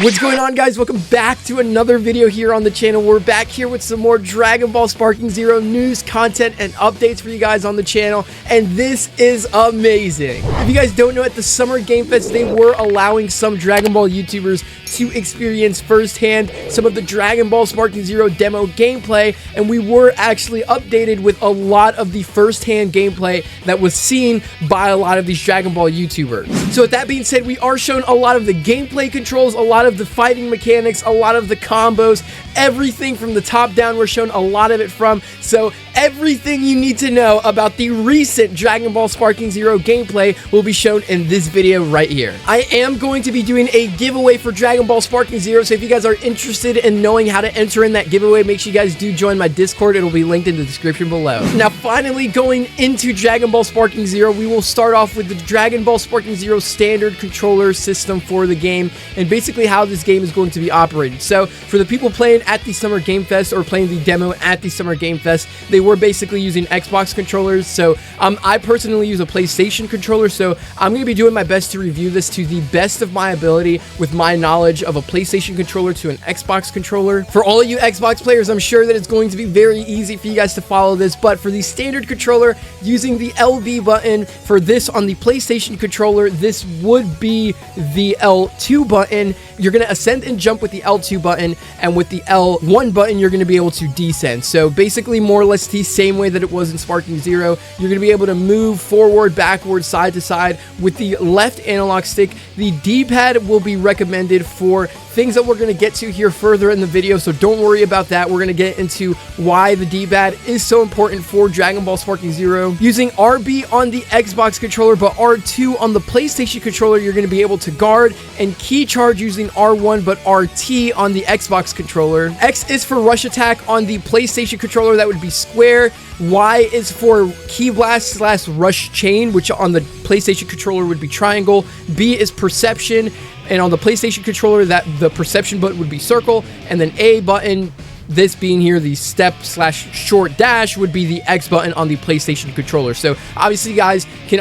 What's going on, guys? Welcome back to another video here on the channel. We're back here with some more Dragon Ball Sparking Zero news, content, and updates for you guys on the channel, and this is amazing. If you guys don't know, at the Summer Game Fest, they were allowing some Dragon Ball YouTubers to experience firsthand some of the Dragon Ball Sparking Zero demo gameplay, and we were actually updated with a lot of the firsthand gameplay that was seen by a lot of these Dragon Ball YouTubers. So with that being said, we are shown a lot of the gameplay controls, a lot of the fighting mechanics, a lot of the combos, everything from the top down. We're shown a lot of it from. So everything you need to know about the recent Dragon Ball Sparking Zero gameplay will be shown in this video right here. I am going to be doing a giveaway for Dragon Ball Sparking Zero, so if you guys are interested in knowing how to enter in that giveaway, make sure you guys do join my Discord. It'll be linked in the description below. Now, finally going into Dragon Ball Sparking Zero, we will start off with the Dragon Ball Sparking Zero standard controller system for the game, and basically how this game is going to be operated. So for the people playing at the Summer Game Fest or playing the demo at the Summer Game Fest, they were basically using Xbox controllers. So I personally use a PlayStation controller, so I'm going to be doing my best to review this to the best of my ability with my knowledge of a PlayStation controller to an Xbox controller. For all of you Xbox players, I'm sure that it's going to be very easy for you guys to follow this, but for the standard controller, using the LB button for this on the PlayStation controller, this would be the L2 button. You're going to ascend and jump with the L2 button, and with the L1 button, you're going to be able to descend. So basically, more or less the same way that it was in Sparking Zero. You're going to be able to move forward, backward, side to side with the left analog stick. The D-pad will be recommended for things that we're going to get to here further in the video, so don't worry about that. We're going to get into why the D-pad is so important for Dragon Ball Sparking Zero. Using RB on the Xbox controller, but R2 on the PlayStation controller, you're going to be able to guard and key charge using R1, but RT on the Xbox controller. X is for rush attack on the PlayStation controller, that would be square. Y is for key blast / rush chain, which on the PlayStation controller would be triangle. B is perception, and on the PlayStation controller, that the perception button would be circle. And then A button, this being here the step / short dash, would be the X button on the PlayStation controller. So obviously, you guys can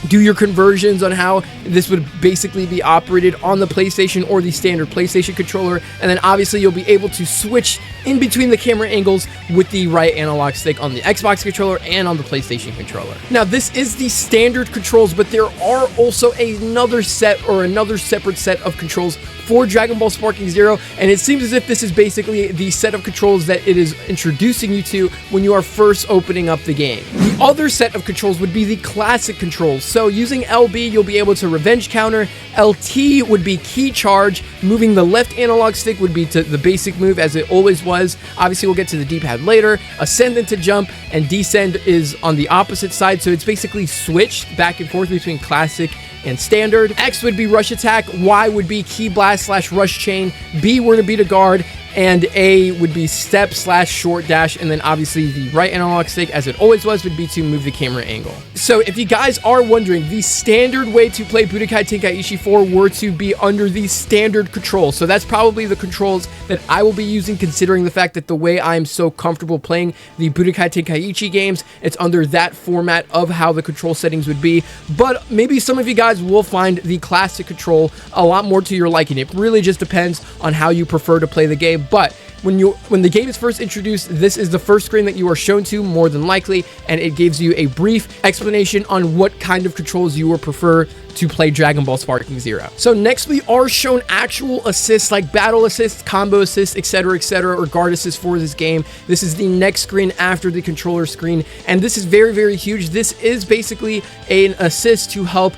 do your conversions on how this would basically be operated on the PlayStation or the standard PlayStation controller, and then obviously you'll be able to switch in between the camera angles with the right analog stick on the Xbox controller and on the PlayStation controller. Now, this is the standard controls, but there are also another separate set of controls for Dragon Ball Sparking Zero, and it seems as if this is basically the set of controls that it is introducing you to when you are first opening up the game. The other set of controls would be the classic controls. So using LB, you'll be able to revenge counter. LT would be key charge. Moving the left analog stick would be to the basic move as it always was. Obviously, we'll get to the D-pad later. Ascend into jump, and descend is on the opposite side. So it's basically switched back and forth between classic and standard. X would be rush attack. Y would be key blast / rush chain. B were to be to guard, and A would be step / short dash, and then obviously the right analog stick, as it always was, would be to move the camera angle. So if you guys are wondering, the standard way to play Budokai Tenkaichi 4 were to be under the standard controls. So that's probably the controls that I will be using, considering the fact that the way I am so comfortable playing the Budokai Tenkaichi games, it's under that format of how the control settings would be. But maybe some of you guys will find the classic control a lot more to your liking. It really just depends on how you prefer to play the game. But when the game is first introduced, this is the first screen that you are shown to, more than likely, and it gives you a brief explanation on what kind of controls you would prefer to play Dragon Ball Sparking Zero. So next, we are shown actual assists like battle assists, combo assists, etc., or guard assists for this game. This is the next screen after the controller screen, and this is very, very huge. This is basically an assist to help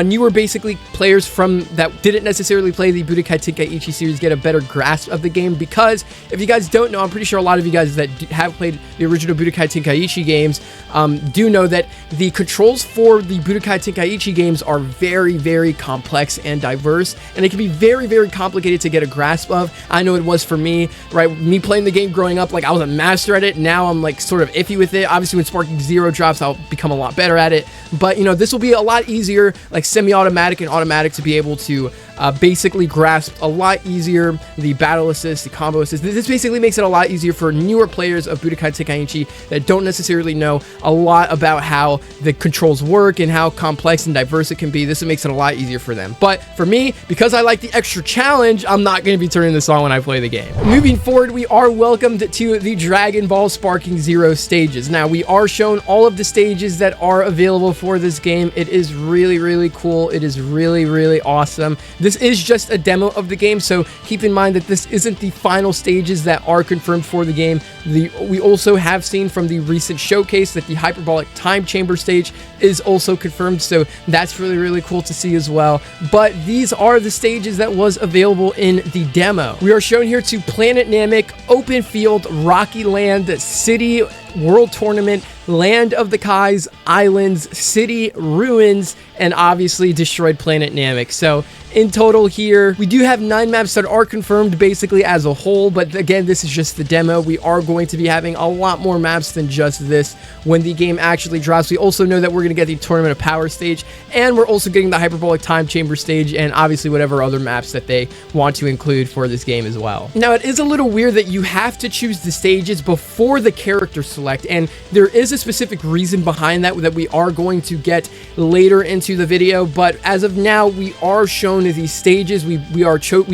newer players from that didn't necessarily play the Budokai Tenkaichi series get a better grasp of the game, because if you guys don't know, I'm pretty sure a lot of you guys that have played the original Budokai Tenkaichi games do know that the controls for the Budokai Tenkaichi games are very, very complex and diverse, and it can be very, very complicated to get a grasp of. I know it was for me, right? Me playing the game growing up, like I was a master at it. Now I'm like sort of iffy with it. Obviously, when Sparking Zero drops, I'll become a lot better at it. But this will be a lot easier, like semi-automatic and automatic, to be able to basically grasped a lot easier the battle assist, the combo assist. This basically makes it a lot easier for newer players of Budokai Tenkaichi that don't necessarily know a lot about how the controls work and how complex and diverse it can be. This makes it a lot easier for them. But for me, because I like the extra challenge, I'm not going to be turning this on when I play the game. Moving forward, we are welcomed to the Dragon Ball Sparking Zero stages. Now, we are shown all of the stages that are available for this game. It is really, really cool. It is really, really awesome. This is just a demo of the game, so keep in mind that this isn't the final stages that are confirmed for the game. We also have seen from the recent showcase that the Hyperbolic Time Chamber stage is also confirmed, so that's really, really cool to see as well. But these are the stages that was available in the demo. We are shown here to Planet Namek, Open Field, Rocky Land, City, World Tournament, Land of the Kais, Islands, City, Ruins, and obviously Destroyed Planet Namek. So in total here, we do have 9 maps that are confirmed basically as a whole, but again, this is just the demo. We are going to be having a lot more maps than just this when the game actually drops. We also know that we're going to get the Tournament of Power stage, and we're also getting the Hyperbolic Time Chamber stage, and obviously whatever other maps that they want to include for this game as well. Now, it is a little weird that you have to choose the stages before the character select, and there is a specific reason behind that we are going to get later into the video, but as of now, we are shown these stages. We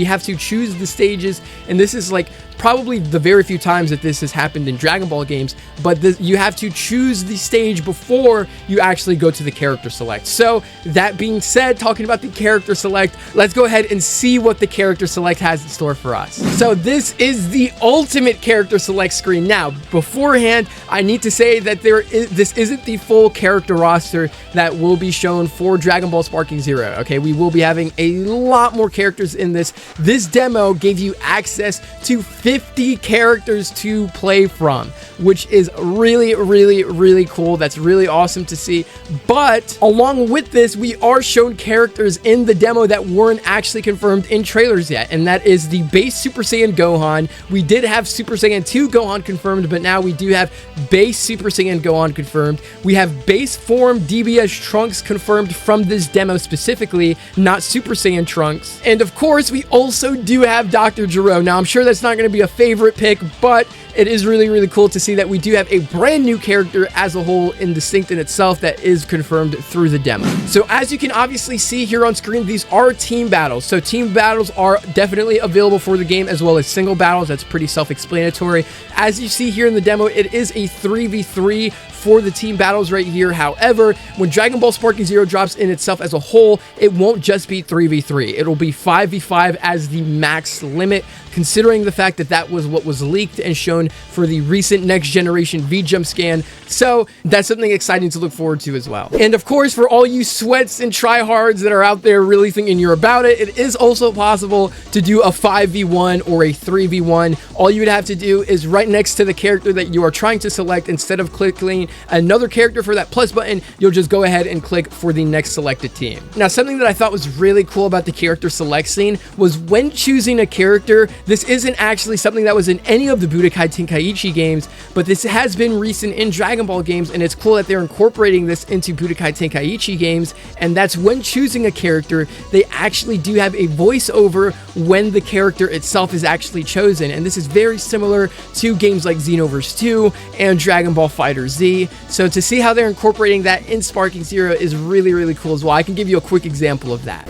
have to choose the stages, and this is like probably the very few times that this has happened in Dragon Ball games, but you have to choose the stage before you actually go to the character select. So that being said, talking about the character select, let's go ahead and see what the character select has in store for us. So this is the ultimate character select screen. Now, beforehand, I need to say that this isn't the full character roster that will be shown for Dragon Ball Sparking Zero. Okay, we will be having a lot more characters in this. This demo gave you access to 50 characters to play from, which is really, really, really cool. That's really awesome to see. But along with this, we are shown characters in the demo that weren't actually confirmed in trailers yet, and that is the base Super Saiyan Gohan. We did have Super Saiyan 2 Gohan confirmed, but now we do have base Super Saiyan Gohan confirmed. We have base form DBS Trunks confirmed from this demo specifically, not Super Saiyan Trunks. And of course, we also do have Dr. Gero. Now, I'm sure that's not going to be a favorite pick, but it is really, really cool to see that we do have a brand new character as a whole and distinct in itself that is confirmed through the demo. So as you can obviously see here on screen, these are team battles. So team battles are definitely available for the game, as well as single battles. That's pretty self-explanatory. As you see here in the demo, it is a 3v3 for the team battles right here. However, when Dragon Ball Sparking Zero drops in itself as a whole, it won't just be 3v3. It'll be 5v5 as the max limit, considering the fact that that was what was leaked and shown for the recent next generation V-Jump scan. So that's something exciting to look forward to as well. And of course, for all you sweats and tryhards that are out there really thinking you're about it, it is also possible to do a 5v1 or a 3v1. All you would have to do is right next to the character that you are trying to select, instead of clicking another character for that plus button, you'll just go ahead and click for the next selected team. Now, something that I thought was really cool about the character select scene was when choosing a character, this isn't actually something that was in any of the Budokai Tenkaichi games, but this has been recent in Dragon Ball games, and it's cool that they're incorporating this into Budokai Tenkaichi games, and that's when choosing a character, they actually do have a voiceover when the character itself is actually chosen, and this is very similar to games like Xenoverse 2 and Dragon Ball FighterZ. So to see how they're incorporating that in Sparking Zero is really, really cool as well. I can give you a quick example of that.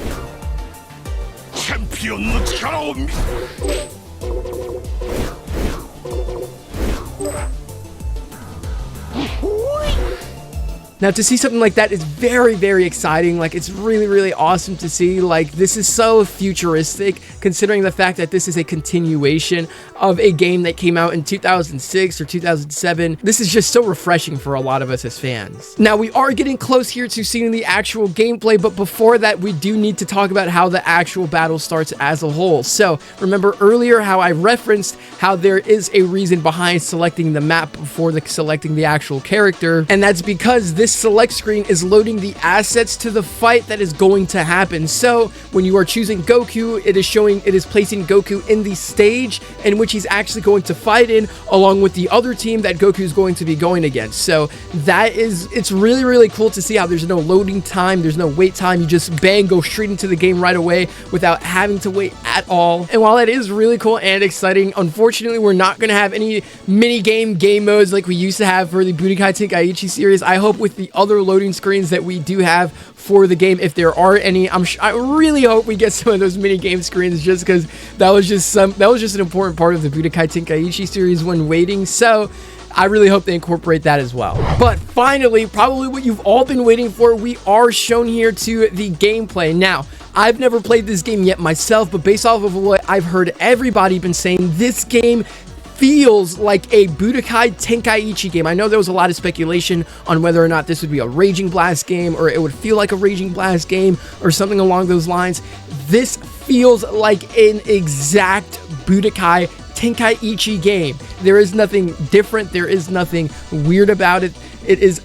Now, to see something like that is very, very exciting. Like, it's really, really awesome to see. Like, this is so futuristic, considering the fact that this is a continuation of a game that came out in 2006 or 2007. This is just so refreshing for a lot of us as fans. Now, we are getting close here to seeing the actual gameplay, but before that, we do need to talk about how the actual battle starts as a whole. So, remember earlier how I referenced how there is a reason behind selecting the map before selecting the actual character, and that's because this select screen is loading the assets to the fight that is going to happen. So when you are choosing Goku, it is placing Goku in the stage in which he's actually going to fight in, along with the other team that Goku is going to be going against. So it's really, really cool to see how there's no loading time, there's no wait time. You just bang, go straight into the game right away without having to wait at all. And while that is really cool and exciting, unfortunately, we're not going to have any mini game modes like we used to have for the Budokai Tenkaichi series. I hope with the other loading screens that we do have for the game, if there are any, I really hope we get some of those mini game screens, just because that was just an important part of the Budokai Tenkaichi series when waiting. So I really hope they incorporate that as well. But finally, probably what you've all been waiting for, we are shown here to the gameplay. Now, I've never played this game yet myself, but based off of what I've heard everybody been saying, this game feels like a Budokai Tenkaichi game. I know there was a lot of speculation on whether or not this would be a Raging Blast game, or it would feel like a Raging Blast game, or something along those lines. This feels like an exact Budokai Tenkaichi game. There is nothing different. There is nothing weird about it. It is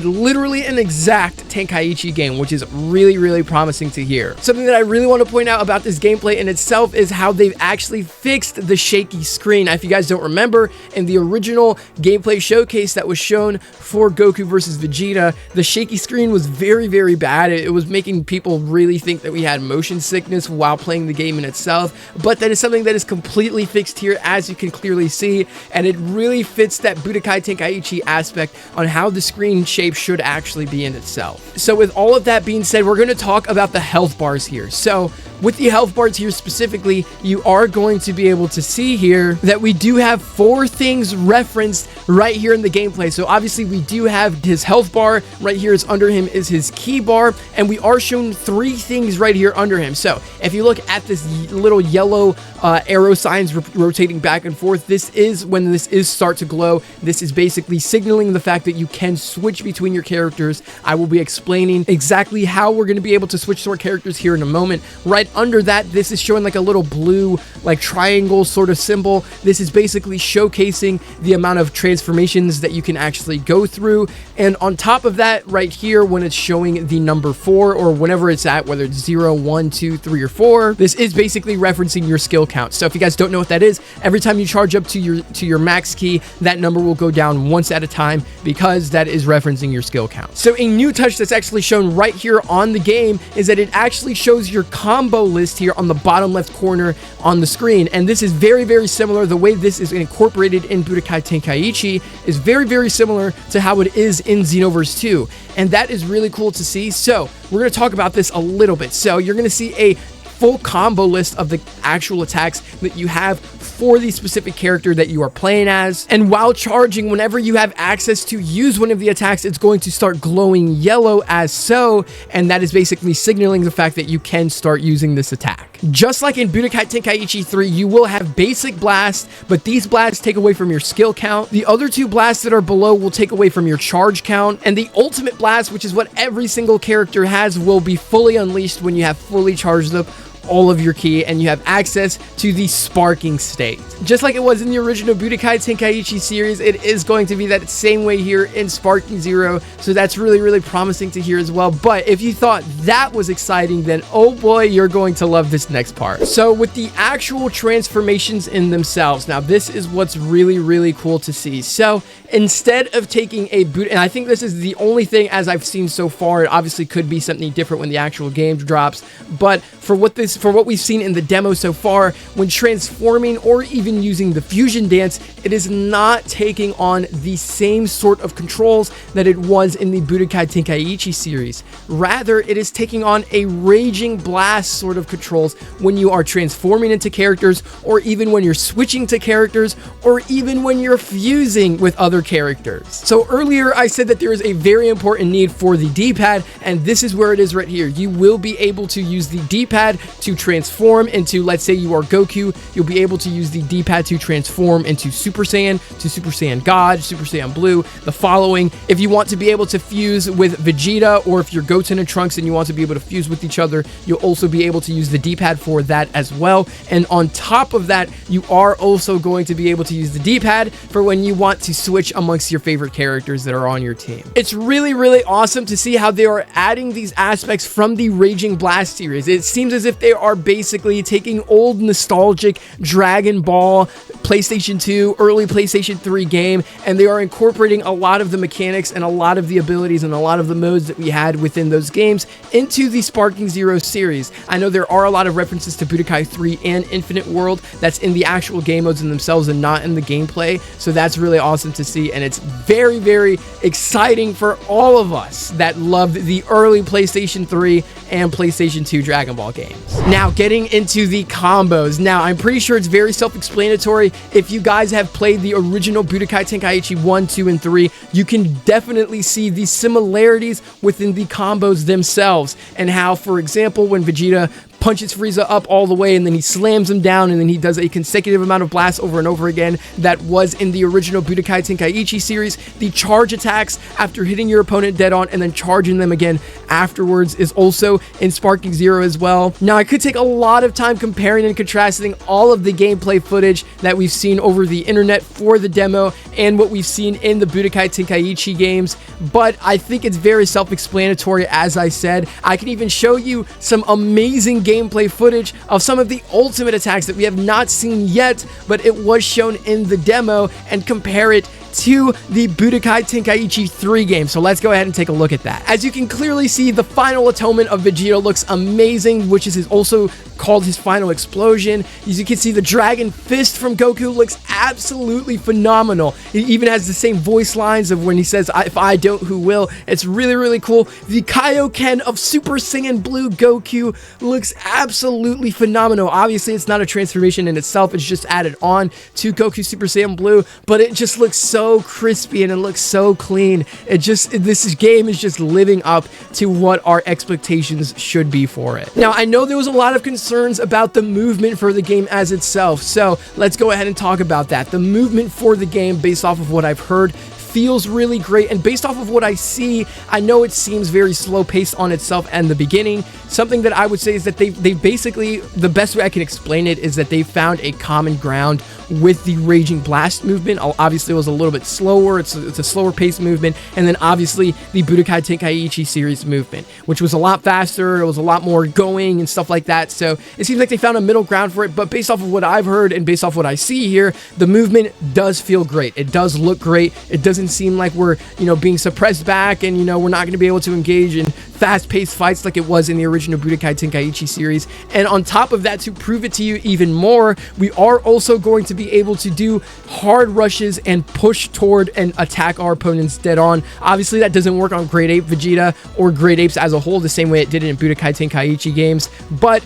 literally an exact Tenkaichi game, which is really, really promising to hear. Something that I really want to point out about this gameplay in itself is how they've actually fixed the shaky screen. Now, if you guys don't remember, in the original gameplay showcase that was shown for Goku versus Vegeta, the shaky screen was very, very bad. It was making people really think that we had motion sickness while playing the game in itself, but that is something that is completely fixed here, as you can clearly see, and it really fits that Budokai Tenkaichi aspect on how the screen shape should actually be in itself. So with all of that being said, we're going to talk about the health bars here. So with the health bars here specifically, you are going to be able to see here that we do have 4 things referenced right here in the gameplay. So obviously we do have his health bar. Right here is under him is his key bar, and we are shown 3 things right here under him. So if you look at this little yellow arrow signs rotating back and forth, this is when this is start to glow. This is basically signaling the fact that you can switch between your characters. I will be explaining exactly how we're going to be able to switch to our characters here in a moment. Right under that, this is showing like a little blue like triangle sort of symbol. This is basically showcasing the amount of transformations that you can actually go through. And on top of that, right here, when it's showing the number 4 or whenever it's at, whether it's 0, 1, 2, 3, or 4, this is basically referencing your skill count. So if you guys don't know what that is, every time you charge up to your max key, that number will go down once at a time, because that is referencing your skill count. So a new touch that's actually shown right here on the game is that it actually shows your combo list here on the bottom left corner on the screen. And this is very, very similar. The way this is incorporated in Budokai Tenkaichi is very, very similar to how it is in Xenoverse 2. And that is really cool to see. So we're going to talk about this a little bit. So you're going to see a full combo list of the actual attacks that you have for the specific character that you are playing as. And while charging, whenever you have access to use one of the attacks, it's going to start glowing yellow as so, and that is basically signaling the fact that you can start using this attack. Just like in Budokai Tenkaichi 3, you will have basic blasts, but these blasts take away from your skill count. The other 2 blasts that are below will take away from your charge count, and the ultimate blast, which is what every single character has, will be fully unleashed when you have fully charged up all of your ki and you have access to the sparking state. Just like it was in the original Budokai Tenkaichi series, it is going to be that same way here in Sparking Zero, so that's really, really promising to hear as well. But if you thought that was exciting, then oh boy, you're going to love this next part. So with the actual transformations in themselves, now this is what's really, really cool to see. So instead of taking a boot, and I think this is the only thing as I've seen so far, it obviously could be something different when the actual game drops, but for what we've seen in the demo so far, when transforming or even using the fusion dance, it is not taking on the same sort of controls that it was in the Budokai Tenkaichi series. Rather, it is taking on a Raging Blast sort of controls when you are transforming into characters, or even when you're switching to characters, or even when you're fusing with other characters. So earlier I said that there is a very important need for the D-pad, and this is where it is right here. You will be able to use the D-pad to to transform into, let's say you are Goku, you'll be able to use the D-pad to transform into Super Saiyan, to Super Saiyan God, Super Saiyan Blue, the following. If you want to be able to fuse with Vegeta, or if you're Goten and Trunks and you want to be able to fuse with each other, you'll also be able to use the D-pad for that as well. And on top of that, you are also going to be able to use the D-pad for when you want to switch amongst your favorite characters that are on your team. It's really, really awesome to see how they are adding these aspects from the Raging Blast series. It seems as if they are basically taking old nostalgic Dragon Ball, PlayStation 2, early PlayStation 3 game, and they are incorporating a lot of the mechanics and a lot of the abilities and a lot of the modes that we had within those games into the Sparking Zero series. I know there are a lot of references to Budokai 3 and Infinite World that's in the actual game modes in themselves and not in the gameplay, so that's really awesome to see, and it's very, very exciting for all of us that loved the early PlayStation 3 and PlayStation 2 Dragon Ball games. Now, getting into the combos. Now, I'm pretty sure it's very self-explanatory. If you guys have played the original Budokai Tenkaichi 1, 2, and 3, you can definitely see the similarities within the combos themselves, and how, for example, when Vegeta punches Frieza up all the way and then he slams him down and then he does a consecutive amount of blasts over and over again, that was in the original Budokai Tenkaichi series. The charge attacks after hitting your opponent dead on and then charging them again afterwards is also in Sparking Zero as well. Now, I could take a lot of time comparing and contrasting all of the gameplay footage that we've seen over the internet for the demo and what we've seen in the Budokai Tenkaichi games, but I think it's very self-explanatory. As I said, I can even show you some amazing gameplay footage of some of the ultimate attacks that we have not seen yet, but it was shown in the demo, and compare it to the Budokai Tenkaichi 3 game. So let's go ahead and take a look at that. As you can clearly see, the final atonement of Vegeta looks amazing, which is also called his final explosion. As you can see, the Dragon Fist from Goku looks absolutely phenomenal. It even has the same voice lines of when he says, "If I don't, who will?" It's really, really cool. The Kaioken of Super Saiyan Blue Goku looks absolutely phenomenal. Obviously, it's not a transformation in itself. It's just added on to Goku Super Saiyan Blue, but it just looks so crispy and it looks so clean. This game is just living up to what our expectations should be for it. Now, I know there was a lot of concerns about the movement for the game as itself, so let's go ahead and talk about that. The movement for the game, based off of what I've heard, feels really great, and based off of what I see, I know it seems very slow paced on itself and the beginning. Something that I would say is that they basically, the best way I can explain it is that they found a common ground with the Raging Blast movement. Obviously, it was a little bit slower. It's a slower paced movement, and then obviously the Budokai Tenkaichi series movement, which was a lot faster. It was a lot more going and stuff like that. So it seems like they found a middle ground for it. But based off of what I've heard and based off what I see here, the movement does feel great. It does look great. It doesn't seem like we're, being suppressed back, and we're not going to be able to engage in fast-paced fights like it was in the original Budokai Tenkaichi series. And on top of that, to prove it to you even more, we are also going to be able to do hard rushes and push toward and attack our opponents dead on. Obviously, that doesn't work on Great Ape Vegeta or Great Apes as a whole the same way it did in Budokai Tenkaichi games, but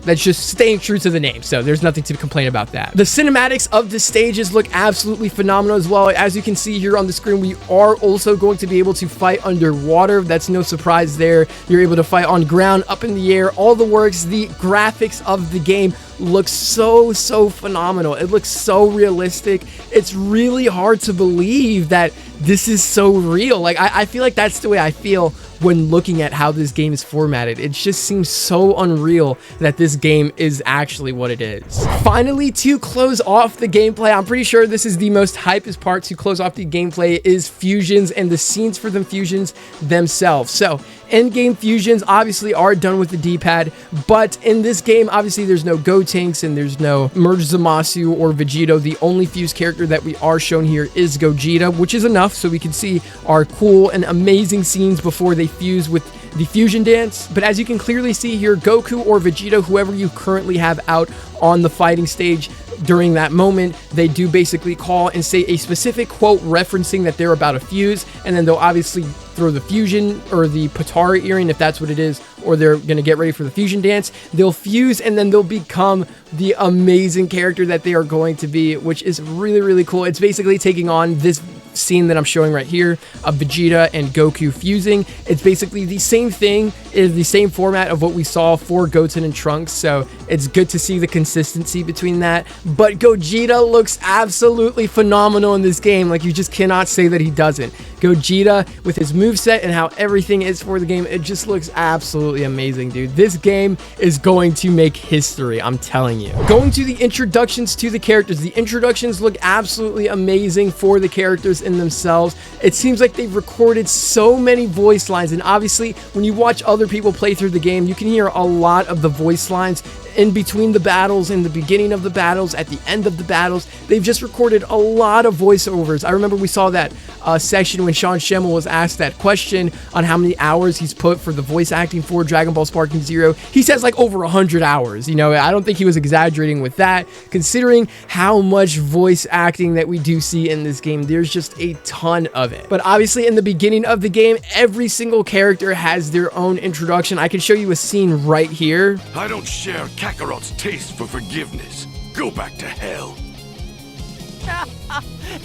that's just staying true to the name, so there's nothing to complain about that. The cinematics of the stages look absolutely phenomenal as well. As you can see here on the screen, we are also going to be able to fight underwater. That's no surprise there. You're able to fight on ground, up in the air, all the works. The graphics of the game looks so phenomenal. It looks so realistic. It's really hard to believe that this is so real. Like, I feel like that's the way I feel when looking at how this game is formatted. It just seems so unreal that this game is actually what it is. Finally, to close off the gameplay, I'm pretty sure this is the most hypest part to close off the gameplay, is fusions and the scenes for the fusions themselves. So in-game fusions obviously are done with the D-pad, but in this game, obviously there's no Gotenks and there's no Merge Zamasu or Vegito. The only fused character that we are shown here is Gogeta, which is enough so we can see our cool and amazing scenes before they fuse with the fusion dance. But as you can clearly see here, Goku or Vegeta, whoever you currently have out on the fighting stage during that moment, they do basically call and say a specific quote referencing that they're about to fuse, and then they'll obviously throw the fusion or the Potara earring, if that's what it is, or they're going to get ready for the fusion dance. They'll fuse, and then they'll become the amazing character that they are going to be, which is really cool. It's basically taking on this scene that I'm showing right here of Vegeta and Goku fusing. It's basically the same thing, is the same format of what we saw for Goten and Trunks, so it's good to see the consistency between that. But Gogeta looks absolutely phenomenal in this game. Like, you just cannot say that he doesn't. Gogeta, with his moveset and how everything is for the game, it just looks absolutely amazing, dude. This game is going to make history, I'm telling you. Going to the introductions to the characters. The introductions look absolutely amazing for the characters in themselves. It seems like they've recorded so many voice lines, and obviously when you watch other people play through the game, you can hear a lot of the voice lines in between the battles, in the beginning of the battles, at the end of the battles. They've just recorded a lot of voiceovers. I remember we saw that section when Sean Schemmel was asked that question on how many hours he's put for the voice acting for Dragon Ball Sparking Zero. He says like over 100 hours. You know, I don't think he was exaggerating with that, considering how much voice acting that we do see in this game. There's just a ton of it. But obviously in the beginning of the game, every single character has their own introduction. I can show you a scene right here. I don't share Kakarot's taste for forgiveness. Go back to hell.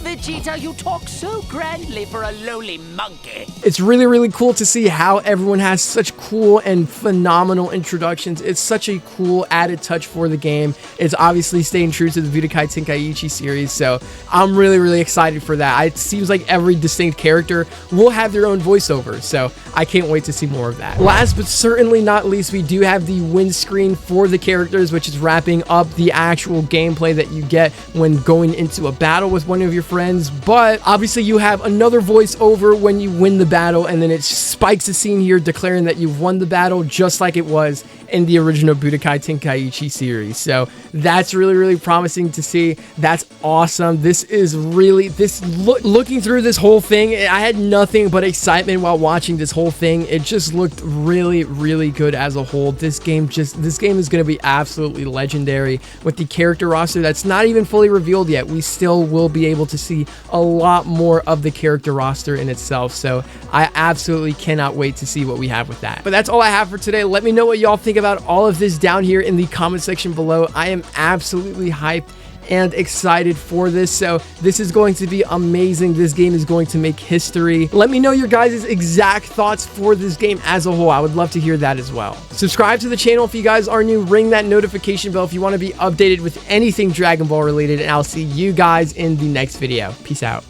Vegeta, you talk so grandly for a lowly monkey. It's really, really cool to see how everyone has such cool and phenomenal introductions. It's such a cool added touch for the game. It's obviously staying true to the Budokai Tenkaichi series, so I'm really, really excited for that. It seems like every distinct character will have their own voiceover, so I can't wait to see more of that. Last but certainly not least, we do have the win screen for the characters, which is wrapping up the actual gameplay that you get when going into a battle with one of your friends. But obviously you have another voiceover when you win the battle, and then it spikes a scene here declaring that you've won the battle, just like it was in the original Budokai Tenkaichi series. So that's really, really promising to see. That's awesome. This is really, looking through this whole thing, I had nothing but excitement while watching this whole thing. It just looked really, really good as a whole. This game is going to be absolutely legendary with the character roster that's not even fully revealed yet. We still will be able to see a lot more of the character roster in itself. So I absolutely cannot wait to see what we have with that. But that's all I have for today. Let me know what y'all think about all of this down here in the comment section below. I am absolutely hyped and excited for this. So this is going to be amazing. This game is going to make history. Let me know your guys' exact thoughts for this game as a whole. I would love to hear that as well. Subscribe to the channel if you guys are new. Ring that notification bell if you want to be updated with anything Dragon Ball related, and I'll see you guys in the next video. Peace out.